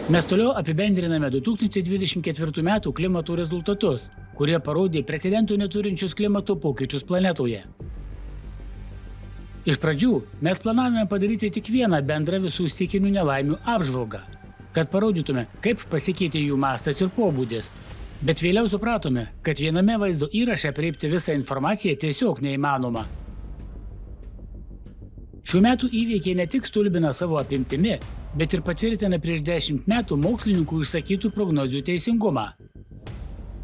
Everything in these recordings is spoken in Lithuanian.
Mes toliau apibendriname 2024 metų klimato rezultatus, kurie parodė precedentų neturinčius klimato pokyčius planetoje. Iš pradžių mes planavome padaryti tik vieną bendrą visų stichinių nelaimių apžvalgą, kad parodytume, kaip pasikeitė jų mastas ir pobūdis. Bet vėliau supratome, kad viename vaizdo įraše apreipti visą informaciją tiesiog neįmanoma. Šių metų įvykiai ne tik stulbina savo apimtimi, bet ir patvirtina prieš 10 metų mokslininkų išsakytų prognozių teisingumą.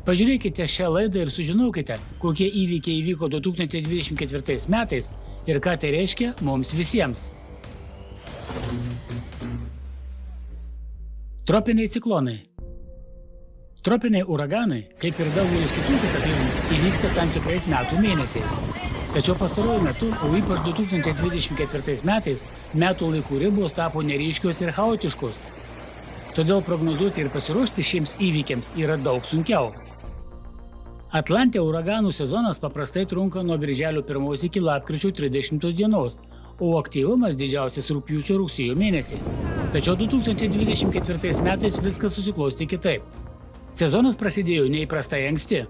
Pažiūrėkite šią laidą ir sužinokite, kokie įvykiai įvyko 2024 metais ir ką tai reiškia mums visiems. Tropiniai ciklonai. Tropiniai uraganai, kaip ir daugelis kitų kataklizmų, įvyksta tam tikrais metų mėnesiais. Tačiau pastaruoju metu, o ypač 2024 metais, metų laikų ribos tapo neryškios ir chaotiškos. Todėl prognozuoti ir pasiruošti šiems įvykiams yra daug sunkiau. Atlante uraganų sezonas paprastai trunka nuo birželio 1 iki lapkričio 30 dienos, o aktyvumas didžiausias rugpjūčio-rugsėjo mėnesiais. Tačiau 2024 metais viskas susiklostė kitaip. Sezonas prasidėjo neįprastai anksti.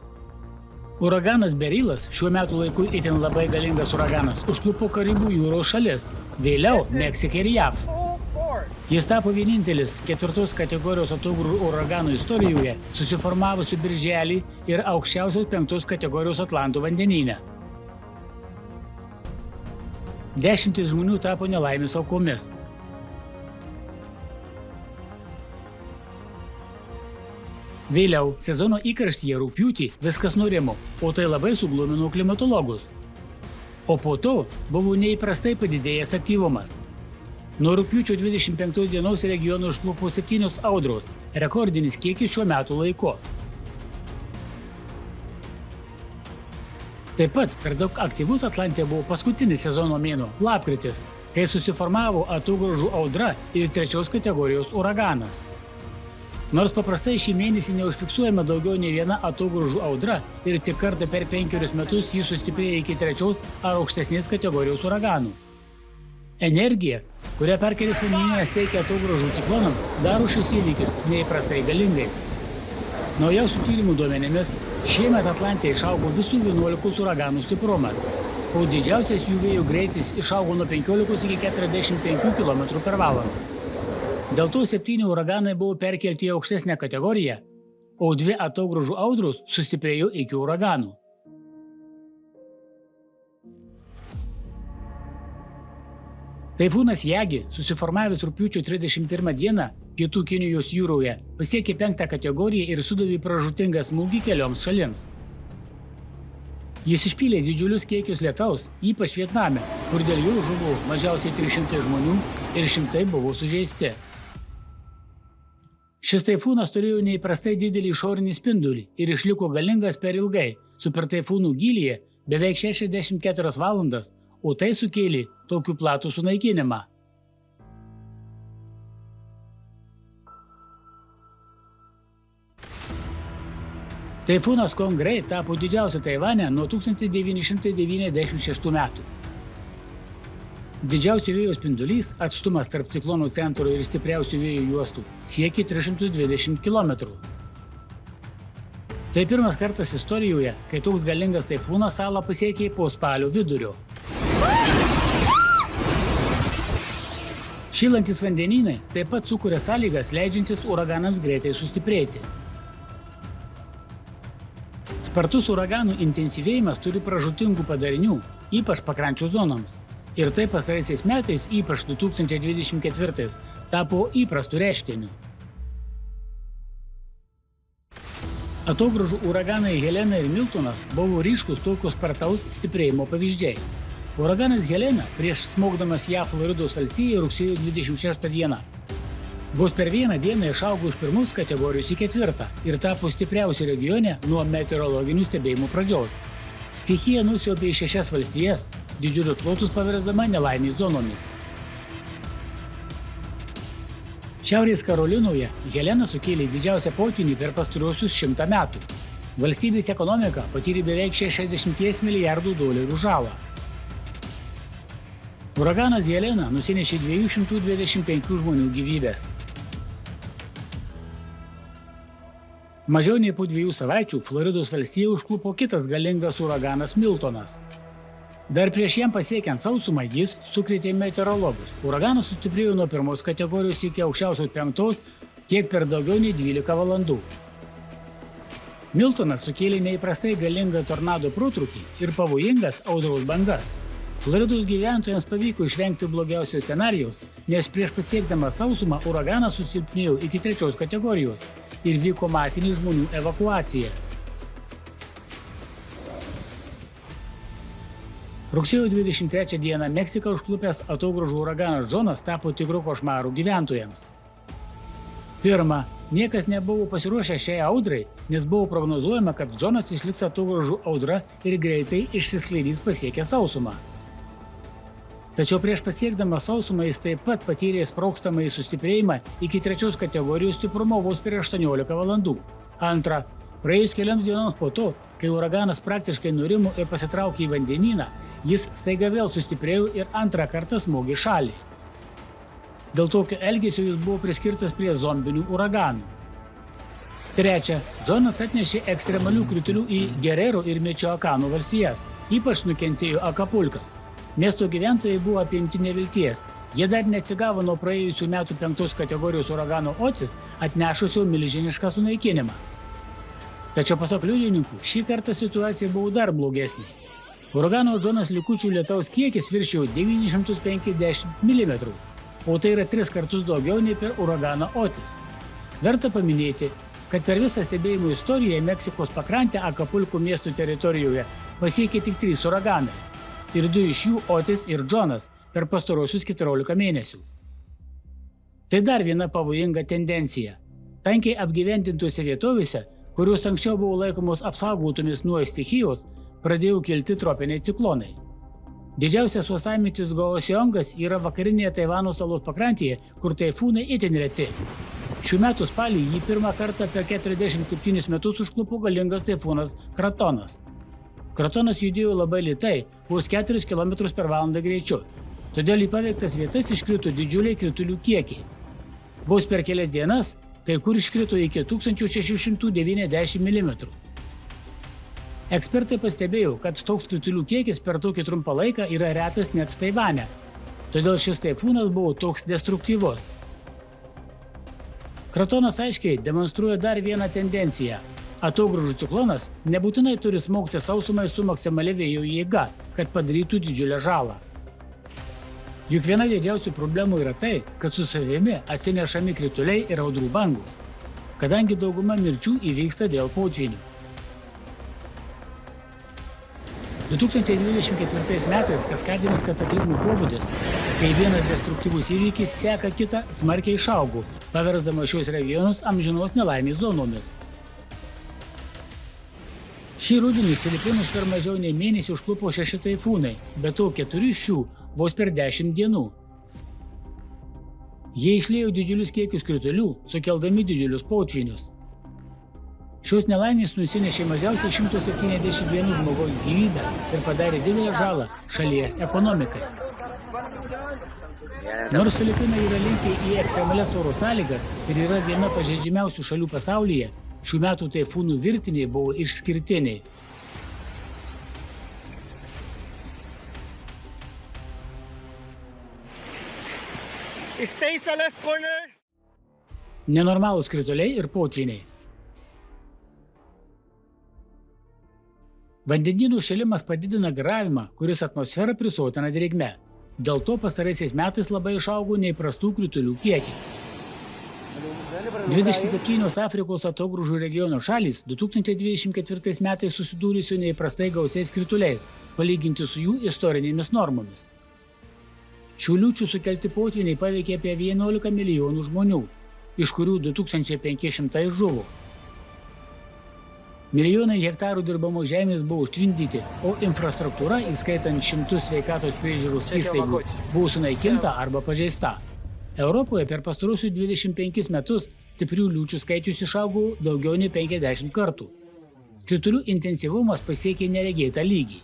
Uraganas Berilas, šiuo metu laiku itin labai galingas uraganas, užklupo Karibų jūros šalis, vėliau Meksiką ir JAV. Jis tapo vienintelis 4 kategorijos atogrų uraganų istorijoje, susiformavusių birželį ir aukščiausios 5 kategorijos Atlanto vandenyne. Dešimtys žmonių tapo nelaimės aukomis. Vėliau, sezono įkarštyje rugpjūtį viskas nurimo, o tai labai suglumino klimatologus. O po to buvo neįprastai padidėjęs aktyvumas. Nuo rugpjūčio 25 dienos regionų užklupo 7 audros, rekordinis kiekis šiuo metų laiku. Taip pat per daug aktyvus Atlante buvo paskutinis sezono mėnuo – lapkritis, kai susiformavo atogrąžų audra ir 3 kategorijos uraganas. Nors paprastai šį mėnesį neužfiksuojama daugiau nei viena atogrąžų audra ir tik kartą per 5 metus jis sustiprėja iki 3 ar aukštesnės kategorijos uraganų. Energija, kurią perkėlęs vandenynas teikia atogrąžų ciklonams, daro šios įvykius neįprastai galingais. Naujausių tyrimų duomenimis, šiemet Atlante išaugo visų 11 uraganų stiprumas, o didžiausias jų vėjų greitis išaugo nuo 15 iki 45 km/h. Dėl to 7 uraganai buvo perkelti į aukštesnę kategoriją, o 2 atogrąžų audros sustiprėjo iki uraganų. Taifūnas Jagi, susiformavęs rugpjūčio 31 dieną pietų Kinijos jūroje, pasiekė 5 kategoriją ir sudavė pražūtingą smūgį kelioms šalims. Jis išpylė didžiulius kiekius lietaus, ypač Vietname, kur dėl jo žuvo mažiausiai 300 žmonių ir 100 buvo sužeisti. Šis taifūnas turėjo neįprastai didelį išorinį spindulį ir išliko galingas per ilgai, super taifūnų gylyje beveik 64 valandas, o tai sukėlė tokių platų sunaikinimą. Taifūnas Kongrai tapo didžiausiu Taivane nuo 1996 metų. Didžiausio vėjo spindulys, atstumas tarp ciklono centro ir stipriausių vėjo juostų, siekia 320 km. Tai pirmas kartas istorijoje, kai toks galingas taifūnas salą pasiekė po spalio vidurio. Šylantys vandenynai taip pat sukuria sąlygas, leidžiantis uraganams greitai sustiprėti. Spartus uraganų intensyvėjimas turi pražūtingų padarinių, ypač pakrančių zonoms. Ir tai pastaraisiais metais, ypač 2024, tapo įprastu reiškiniu. Atogrąžų uraganai Helena ir Miltonas buvo ryškus tokio spartaus stiprėjimo pavyzdžiai. Uraganas Helena prieš smogdamas JAV Floridos valstijoje rugsėjo 26 dieną. Vos per vieną dieną išaugo iš 1 kategorijos į 4 ir tapo stipriausiu regione nuo meteorologinių stebėjimų pradžios. Stichija nusiaubė į 6 valstijas, didžiulius plotus paversdama nelaimės zonomis. Šiaurės Karolinoje Helena sukėlė didžiausią potvynį per pastaruosius 100 metų. Valstybės ekonomika patyrė beveik 60 milijardų dolerių žalą. Uraganas Helena nusinešė 225 žmonių gyvybės. Mažiau nei po 2 savaičių Floridos valstiją užklupo kitas galingas uraganas Miltonas. Dar prieš jam pasiekiant sausumą jis sukrėtė meteorologus. Uraganas sustiprėjo nuo 1 kategorijos iki aukščiausios 5 kiek per daugiau nei 12 valandų. Miltonas sukėlė neįprastai galingą tornado protrūkį ir pavojingas audros bangas. Floridos gyventojams pavyko išvengti blogiausio scenarijaus, nes prieš pasiekdamas sausumą uraganas susilpnėjo iki 3 kategorijos ir vyko masinė žmonių evakuacija. Rugsėjo 23 dieną Meksiką užklupęs atogrąžų uraganas Džonas tapo tikru košmaru gyventojams. Pirma, niekas nebuvo pasiruošę šiai audrai, nes buvo prognozuojama, kad Džonas išliks atogrąžų audra ir greitai išsisklaidys pasiekę sausumą. Tačiau prieš pasiekdamas sausumą jis taip pat patyrė sprogstamąjį sustiprėjimą iki 3 kategorijos stiprumo vos per 18 valandų. Antra, praėjus kelioms dienoms po to, kai uraganas praktiškai nurimo ir pasitraukė į vandenyną, jis staiga vėl sustiprėjo ir antrą kartą smogė šalį. Dėl tokio elgesio jis buvo priskirtas prie zombinių uraganų. Trečia, Džonas atnešė ekstremalių kritulių į Gerero ir Mičioakano valstijas. Ypač nukentėjo Akapulkas. Miesto gyventojai buvo apimti nevilties. Jie dar neatsigavo nuo praėjusių metų 5 kategorijos uragano Otis, atnešusio milžinišką sunaikinimą. Tačiau pasak liudininkų, šį kartą situacija buvo dar blogesnė. Uragano Džonas likučių lietaus kiekis viršijo 950 mm, o tai yra 3 kartus daugiau nei per uraganą Otis. Verta paminėti, kad per visą stebėjimo istoriją Meksikos pakrantę Akapulko miesto teritorijoje pasiekė tik 3 uraganai. Ir 2 iš jų Otis ir Džonas per pastarosius 14 mėnesių. Tai dar viena pavojinga tendencija. Tankiai apgyvendintose vietovėse, kurios anksčiau buvo laikomos apsaugotomis nuo stichijos, pradėjo kilti tropiniai ciklonai. Didžiausias uostamiestis Gaoseongas yra vakarinėje Taivano salos pakrantėje, kur taifūnai itin reti. Šių metų spalį jį pirmą kartą per 47 metus užklupo galingas taifūnas Kratonas. Kratonas judėjo labai lėtai, vos 4 km/h greičiu, todėl į paveiktas vietas iškrito didžiuliai kritulių kiekiai. Vos per kelias dienas kai kur iškrito iki 1690 mm. Ekspertai pastebėjo, kad toks kritulių kiekis per tokį trumpą laiką yra retas net Taivane, todėl šis taifūnas buvo toks destruktyvus. Kratonas aiškiai demonstruoja dar vieną tendenciją. Atogrąžų ciklonas nebūtinai turi smogti sausumai su maksimali vėjo jėga, kad padarytų didžiulę žalą. Juk viena didžiausių problemų yra tai, kad su savimi atsinešami krituliai ir audrų bangos, kadangi dauguma mirčių įvyksta dėl potvynių. 2024 metais kaskadinis kataklizmų pobūdis, kai vienas destruktyvus įvykis seka kitą, smarkiai išaugo, paversdama šios regionus amžinos nelaimės zonomis. Šį rudenį Filipinus per mažiau nei mėnesį užklupo 6 taifūnai, be to 4 iš jų vos per 10 dienų. Jie išliejo didžiulius kiekius kritulių, sukeldami didžiulius potvynius. Šios nelaimės nusinešė mažiausiai 171 žmogaus gyvybę ir padarė didelę žalą šalies ekonomikai. Nors Filipinai yra linkę į ekstremalias oro sąlygas ir yra viena pažeidžiamiausių šalių pasaulyje, šių metų taifūnų virtinė buvo išskirtiniai. Nenormalūs krituliai ir potvyniai. Vandenynų šilimas padidina garavimą, kuris atmosferą prisotina drėgme. Dėl to pastaraisiais metais labai išaugo neįprastų kritulių kiekis. 27 Afrikos atogrąžų regiono šalys 2024 metais susidūrė su neįprastai gausiais krituliais, palyginti su jų istorinėmis normomis. Šių liūčių sukelti potvyniai paveikė apie 11 milijonų žmonių, iš kurių 2500 žuvo. Milijonai hektarų dirbamos žemės buvo užtvindyti, o infrastruktūra, įskaitant šimtus sveikatos priežiūros įstaigų, buvo sunaikinta arba pažeista. Europoje per pastaruosius 25 metus stiprių liūčių skaičius išaugo daugiau nei 50 kartų. Kritulių intensyvumas pasiekė neregėtą lygį.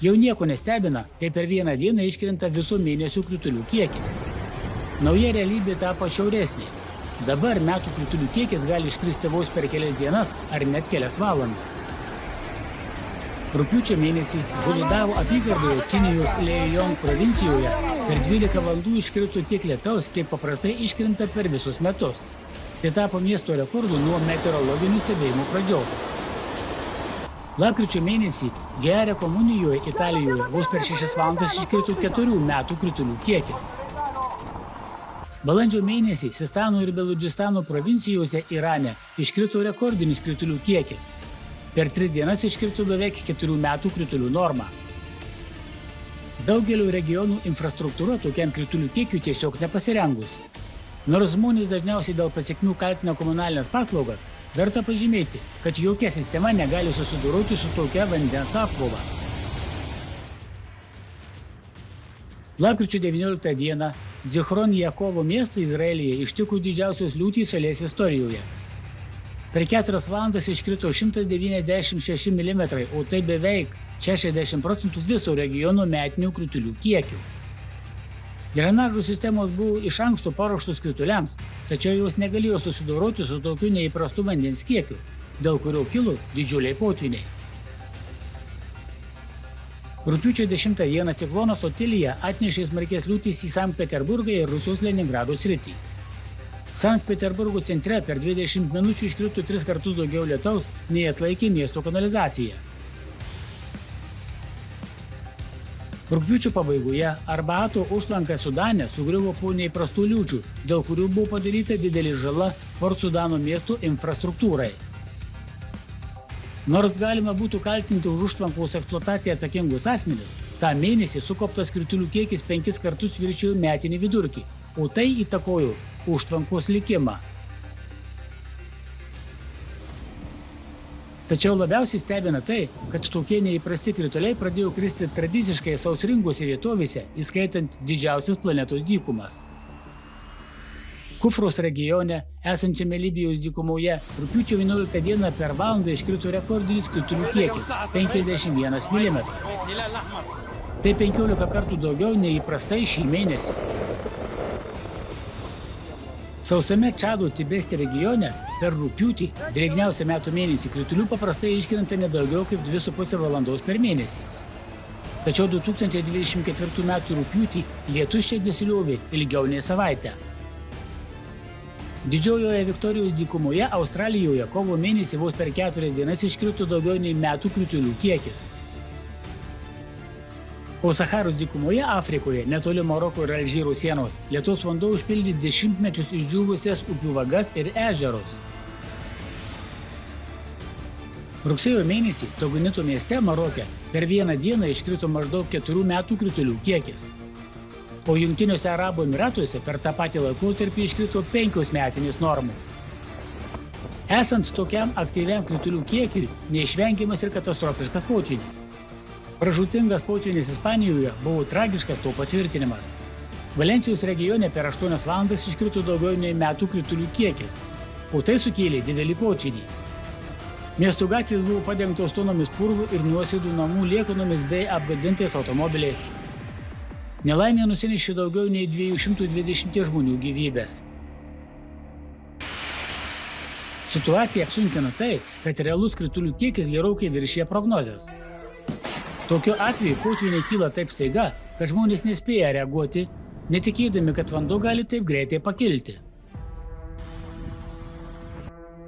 Jau nieko nestebina, kai per vieną dieną iškrenta viso mėnesio kritulių kiekis. Nauja realybė tapo šiauresnė. Dabar metų kritulių kiekis gali iškristi vos per kelias dienas ar net kelias valandas. Rugpjūčio mėnesį Gulidavo apygardoje Kinijos Lėjong provincijoje per 12 valandų iškrito tiek lietaus, kiek paprastai iškrinta per visus metus. Tai tapo miesto rekordu nuo meteorologinių stebėjimų pradžios. Lapkričio mėnesį Gere komunijoje Italijoje vos per 6 valandas iškrito 4 metų kritulių kiekis. Balandžio mėnesį Sistano ir Beludžistano provincijose Irane iškrito rekordinis kritulių kiekis. Per 3 dienas iškrito beveik 4 metų kritulių normą. Daugelio regionų infrastruktūra tokiam kritulių kiekiui tiesiog nepasirengusi. Nors žmonės dažniausiai dėl pasekmių kaltina komunalinės paslaugas, verta pažymėti, kad jokia sistema negali susidoroti su tokia vandens apkrova. Lapkričio 19 dieną Zichron Jakovo miestą Izraelyje ištiko didžiausios liūtys šalies istorijoje. Per 4 valandas iškrito 196 mm, o tai beveik 60% viso regiono metinių kritulių kiekių. Drenažų sistemos buvo iš anksto paruoštos krituliams, tačiau jos negalėjo susidoroti su tokiu neįprastu vandens kiekiu, dėl kurio kilo didžiuliai potvyniai. Rugpjūčio 10 dieną ciklonas Otilija atnešė smarkias liūtis į Sankt Peterburgą ir Rusijos Leningrado sritį. Sankt Peterburgo centre per 20 minučių iškrito 3 kartus daugiau lietaus, nei atlaikė miesto kanalizacija. Rugpjūčio pabaigoje Arbato užtvanka Sudane sugriuvo po neįprastų liūčių, dėl kurių buvo padaryta didelė žala Port Sudano miesto infrastruktūrai. Nors galima būtų kaltinti už užtvankos eksploataciją atsakingus asmenis, tą mėnesį sukauptas kritulių kiekis 5 kartus viršijo metinį vidurkį, o tai įtakojo užtvankos likimą. Tačiau labiausiai stebina tai, kad tokie neįprasti krituliai pradėjo kristi tradiciškai sausringose vietovėse, įskaitant didžiausias planetos dykumas. Kufros regione, esančiame Libijos dykumoje, rugpjūčio 11 dieną per valandą iškrito rekordinis kritulių kiekis – 51 mm. Tai 15 kartų daugiau nei įprastai šį mėnesį. Sausame Čado Tibesti regione per rugpjūtį, drėgniausią metų mėnesį, kritulių paprastai iškrenta nedaugiau kaip 2,5 valandos per mėnesį. Tačiau 2024 m. rugpjūtį lietus čia nesiliovė ilgiau nei savaitę. Didžiojoje Viktorijos dykumoje Australijoje kovo mėnesį vos per 4 dienas iškrito daugiau nei metų kritulių kiekis. O Saharos dykumoje Afrikoje, netoli Maroko ir Alžyro sienos, lietaus vanduo užpildė dešimtmečius išdžiūvusias upių vagas ir ežerus. Rugsėjo mėnesį Togunito mieste Maroke per vieną dieną iškrito maždaug 4 metų kritulių kiekis. O Jungtiniuose Arabų Emyratuose per tą patį laikotarpį iškrito 5 metinės normos. Esant tokiam aktyviam kritulių kiekiui, neišvengiamas ir katastrofiškas potvynis. Pražūtingas potvynis Ispanijoje buvo tragiškas to patvirtinimas. Valencijos regione per 8 valandas iškrito daugiau nei metų kritulių kiekis, o tai sukėlė didelį potvynį. Miesto gatvės buvo padengtos tonomis purvų ir nuosėdų namų liekanomis bei apgadintais automobiliais. Nelaimė nusinešė daugiau nei 220 žmonių gyvybės. Situaciją apsunkina tai, kad realus kritulių kiekis gerokai viršija prognozes. Tokiu atveju potvyniai kyla taip staiga, kad žmonės nespėja reaguoti, netikėdami, kad vanduo gali taip greitai pakilti.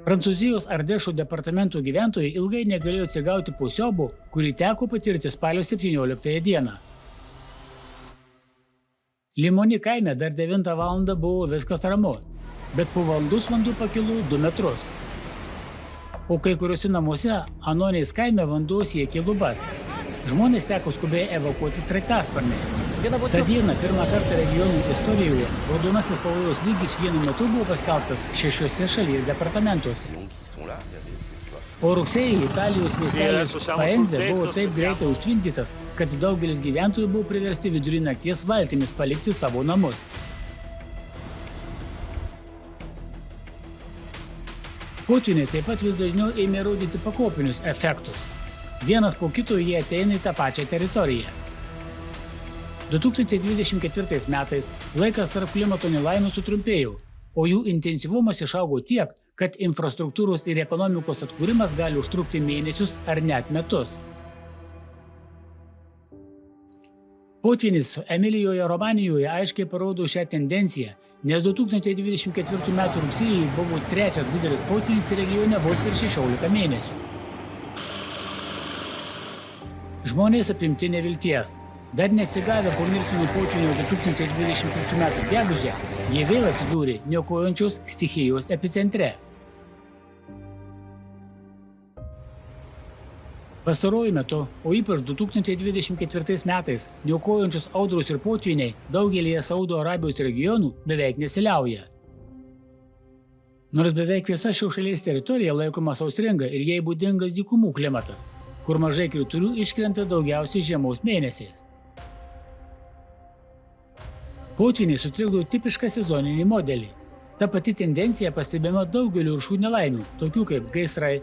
Prancūzijos Ardešo departamento gyventojai ilgai negalėjo atsigauti po siaubo, kurį teko patirti spalio 17 dieną. Limoni kaime dar 9 valandą buvo viskas ramu, bet po valandos vanduo pakilo 2 metrus. O kai kuriuose namuose Anonės kaime vanduo siekė lubas. Žmonės teko skubiai evakuoti sraigtasparniais. Ta diena pirmą kartą regionų istorijoje raudonasis pavojaus lygis vienu metu buvo paskelbtas 6 šalies departamentuose. O rugsėjį Italijos miestelis Faenza buvo taip greitai užtvindytas, kad daugelis gyventojų buvo priversti vidury nakties valtimis palikti savo namus. Potvyniai taip pat vis dažniau ėmė rodyti pakopinius efektus. Vienas po kito jie ateina į tą pačią teritoriją. 2024 metais laikas tarp klimato nelaimių sutrumpėjo, o jų intensyvumas išaugo tiek, kad infrastruktūros ir ekonomikos atkūrimas gali užtrukti mėnesius ar net metus. Potvynis Emilijoje Romanijoje aiškiai parodo šią tendenciją, nes 2024 m. rugsėjį buvo trečias didelis potvynis regione vos per 16 mėnesių. Žmonės apimti nevilties. Dar neatsigavę po mirtinų potvynių 2023 m. gegužę, jie vėl atsidūrė niokojančios stichijos epicentre. Pastaruoju metu, o ypač 2024 metais, niokojančios audros ir potvyniai daugelyje Saudo Arabijos regionų beveik nesiliauja. Nors beveik visa šios šalies teritorija laikoma sausringa ir jai būdingas dykumų klimatas, kur mažai kritulių iškrenta daugiausiai žiemos mėnesiais. Potvyniai sutrikdo tipišką sezoninį modelį. Ta pati tendencija pastebima daugeliu rūšių nelaimių, tokių kaip gaisrai,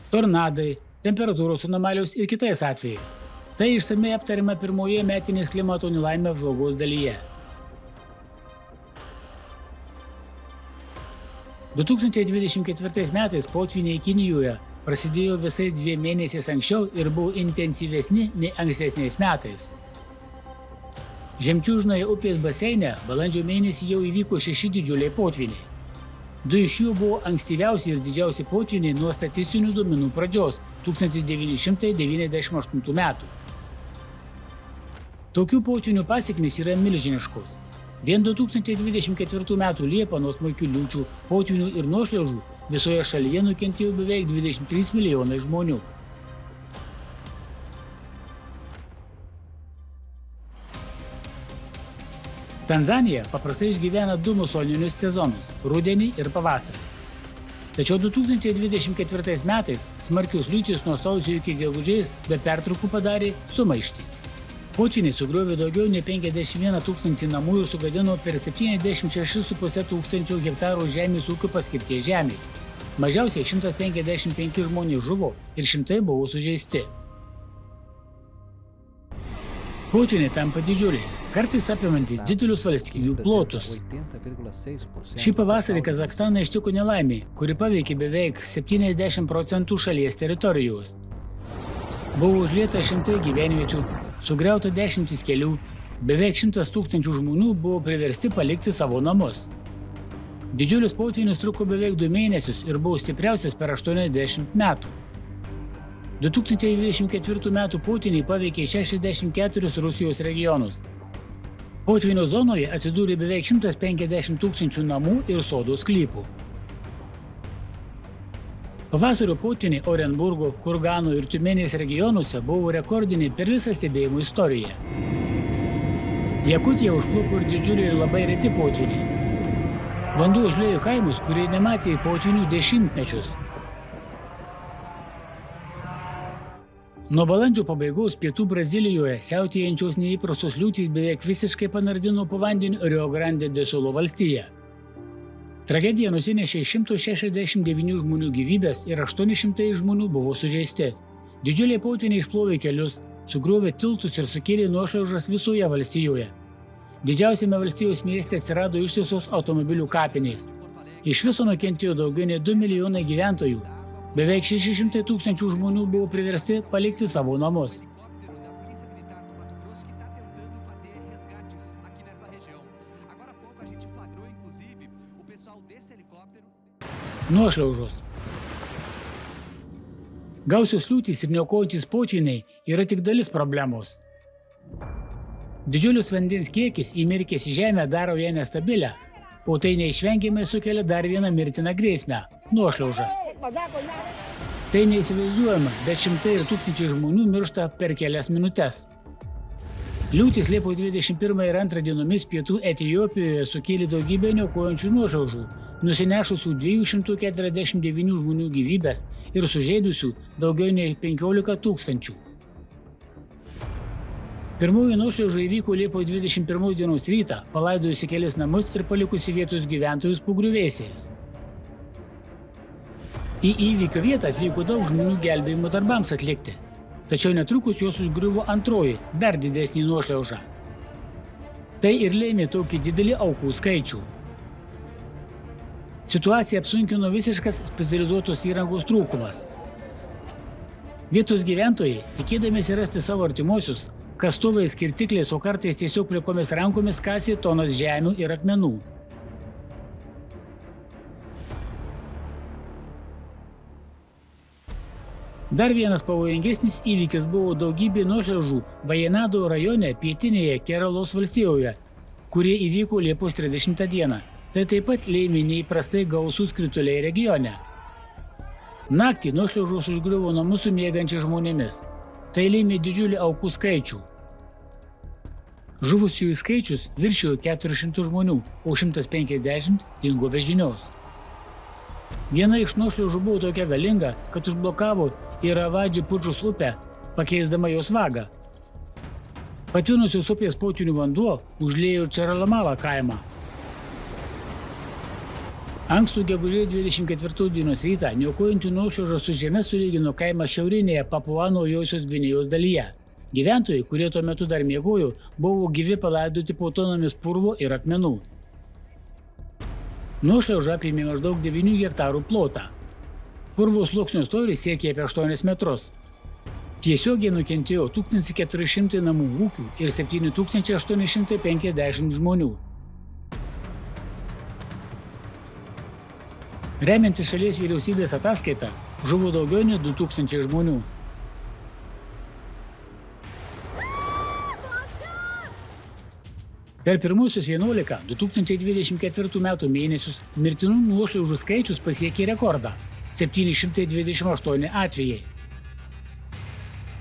tornadai, temperatūros anomalijos ir kitais atvejais. Tai išsamiai aptariama pirmoje metinės klimato nelaimė apžvalgos dalyje. 2024 metais potvyniai Kinijoje prasidėjo visais 2 mėnesiais anksčiau ir buvo intensyvesni nei ankstesniais metais. Žemčiūžnoje upės baseine balandžio mėnesį jau įvyko 6 didžiuliai potvyniai. 2 iš jų buvo ankstyviausi ir didžiausi potvyniai nuo statistinių duomenų pradžios 1998 metų. Tokių potvynių pasekmės yra milžiniškos. Vien 2024 metų Liepą nuo smarkių liūčių, potvynių ir nuošliaužų visoje šalyje nukentėjo beveik 23 milijonai žmonių. Tanzanija paprastai išgyvena 2 musoninius sezonus – rudenį ir pavasarį. Tačiau 2024 metais smarkios liūtys nuo sausio iki gegužės be pertraukų padarė sumaištį. Potvyniai sugriovė daugiau nei 51 000 namų ir sugadino per 76,5 tūkstančių hektarų žemės ūkio paskirties žemė. Mažiausiai 155 žmonės žuvo ir šimtai buvo sužeisti. Potvyniai tampa didžiuliai, kartais apimantis didelius valstybių plotus. Šį pavasarį Kazachstaną ištiko nelaimė, kuri paveikė beveik 70% šalies teritorijos. Buvo užlieta šimtai gyvenviečių, sugriauta dešimtis kelių, beveik 100 000 žmonių buvo priversti palikti savo namus. Didžiulis potvynis truko beveik 2 mėnesius ir buvo stipriausias per 80 metų. 2024 metų potvyniai paveikė 64 Rusijos regionus. Potvynio zonoje atsidūrė beveik 150 000 namų ir sodo sklypų. Pavasario potvyniai Orenburgo, Kurgano ir Tiumenės regionuose buvo rekordiniai per visą stebėjimų istoriją. Jakutiją užklupo ir didžiuliai ir labai reti potvyniai. Vanduo užliejo kaimus, kurie nematė potvynių dešimtmečius. Nuo balandžio pabaigos pietų Brazilijoje siautėjančios neįprastos liūtys beveik visiškai panardino po vandeniu Rio Grande do Sul valstiją. Tragedija nusinešė 169 žmonių gyvybės ir 800 žmonių buvo sužeisti. Didžiuliai potvyniai išplovė kelius, sugriovė tiltus ir sukėlė nuošliaužas visoje valstijoje. Didžiausiame valstijos mieste atsirado ištisos automobilių kapinės. Iš viso nukentėjo daugiau nei 2 milijonai gyventojų. Beveik 600 000 žmonių buvo priversti palikti savo namus. Nuošliaužos. Gausios liūtys ir niokojantys potvyniai yra tik dalis problemos. Didžiulis vandens kiekis įmirkęs į žemę daro ją nestabilę, o tai neišvengiamai sukelia dar vieną mirtiną grėsmę – nuošliaužas. Tai neįsivaizduojama, bet šimtai ir tūkstančiai žmonių miršta per kelias minutes. Liūtys Liepos 21 ir 2 dienomis pietų Etiopijoje sukėlė daugybę niokojančių nuošliaužų, nusinešusių 249 žmonių gyvybes ir sužeidusių daugiau nei 15 000. Pirmoji nuošliauža įvyko Liepos 21 dienos rytą, palaidojusi kelis namus ir palikusi vietos gyventojus po griuvėsiais. Į įvykio vietą atvyko daug žmonių gelbėjimo darbams atlikti, tačiau netrukus juos užgriuvo antroji, dar didesnė nuošliauža. Tai ir lėmė tokį didelį aukų skaičių. Situaciją apsunkino visiškas specializuotos įrangos trūkumas. Vietos gyventojai, tikėdamiesi rasti savo artimuosius, kastuvais, skirtikliais, o kartais tiesiog plikomis rankomis kasė tonas žemių ir akmenų. Dar vienas pavojingesnis įvykis buvo daugybė nuošliaužų Vajenado rajone pietinėje Keralos valstijoje, kurie įvyko Liepos 30 dieną. Tai taip pat lėmė neįprastai gausūs krituliai regione. Naktį nuošliaužos užgriuvo namus su miegančiais žmonėmis. Tai lėmė didžiulį aukų skaičių. Žuvusiųjų skaičius viršijo 400 žmonių, o 150 dingo be žinios. Viena iš nuošliaužų buvo tokia galinga, kad užblokavo Iravadži Pudžus upę, pakeisdama jos vagą. Patvinusios upės potvynių vanduo užliejo Čeralamalą kaimą. Ankstų gegužės 24 dienos rytą niokojantį nuošliaužą su žeme sulygino kaimą šiaurinėje Papua Naujosios Gvinėjos dalyje. Gyventojai, kurie tuo metu dar miegojo, buvo gyvi palaidoti po tonomis purvo ir akmenų. Nuošliauža apėmė maždaug 9 hektarų plotą. Purvo sluoksnio storis siekė apie 8 metrus. Tiesiogiai nukentėjo 1400 namų ūkių ir 7850 žmonių. Remiantis šalies vyriausybės ataskaitą, žuvo daugiau nei 2000 žmonių. Per pirmusius 11 2024 metų mėnesius mirtinų nuošliaužų skaičius pasiekė rekordą – 728 atvejai.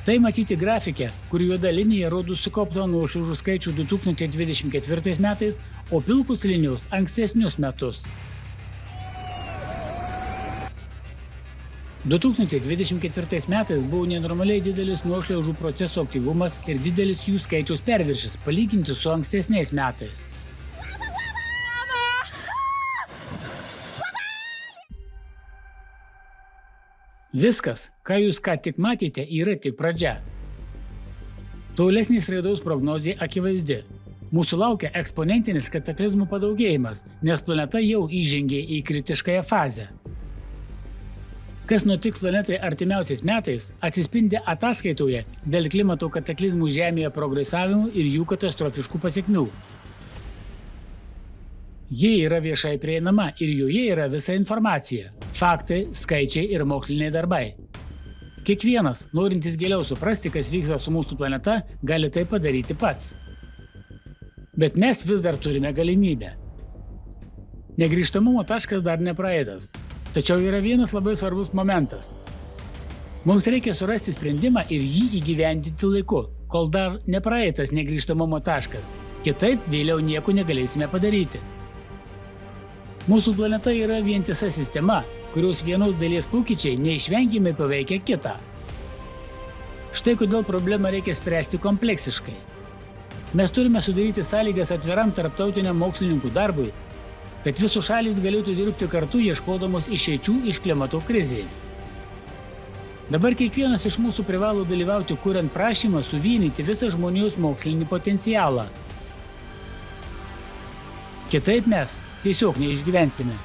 Tai matyti grafike, kur juoda linija rodo sukauptą nuošliaužų skaičių 2024 metais, o pilkos linijos ankstesnius metus. 2024 metais buvo nenormaliai didelis nuošliaužų proceso aktyvumas ir didelis jų skaičiaus perviršis palyginti su ankstesniais metais. Viskas, ką jūs ką tik matėte, yra tik pradžia. Tolesnės raidos prognozė akivaizdi. Mūsų laukia eksponentinis kataklizmų padaugėjimas, nes planeta jau įžengė į kritiškąją fazę. Kas nutiks planetai artimiausiais metais, atsispindi ataskaitoje dėl klimato kataklizmų Žemėje progresavimų ir jų katastrofiškų pasekmių. Ji yra viešai prieinama ir joje yra visa informacija, faktai, skaičiai ir moksliniai darbai. Kiekvienas, norintis giliau suprasti, kas vyksta su mūsų planeta, gali tai padaryti pats. Bet mes vis dar turime galimybę. Negrįžtamumo taškas dar nepraeitas. Tačiau yra vienas labai svarbus momentas. Mums reikia surasti sprendimą ir jį įgyvendinti laiku, kol dar nepraeitas negrįžtamumo taškas. Kitaip vėliau nieko negalėsime padaryti. Mūsų planeta yra vientisa sistema, kurios vienos dalies pokyčiai neišvengiamai paveikia kitą. Štai kodėl problemą reikia spręsti kompleksiškai. Mes turime sudaryti sąlygas atviram tarptautiniam mokslininkų darbui, kad visos šalys galėtų dirbti kartu ieškodamos išeičių iš klimato krizės. Dabar kiekvienas iš mūsų privalo dalyvauti kuriant prašymą suvienyti visą žmonijos mokslinį potencialą. Kitaip mes tiesiog neišgyvensime.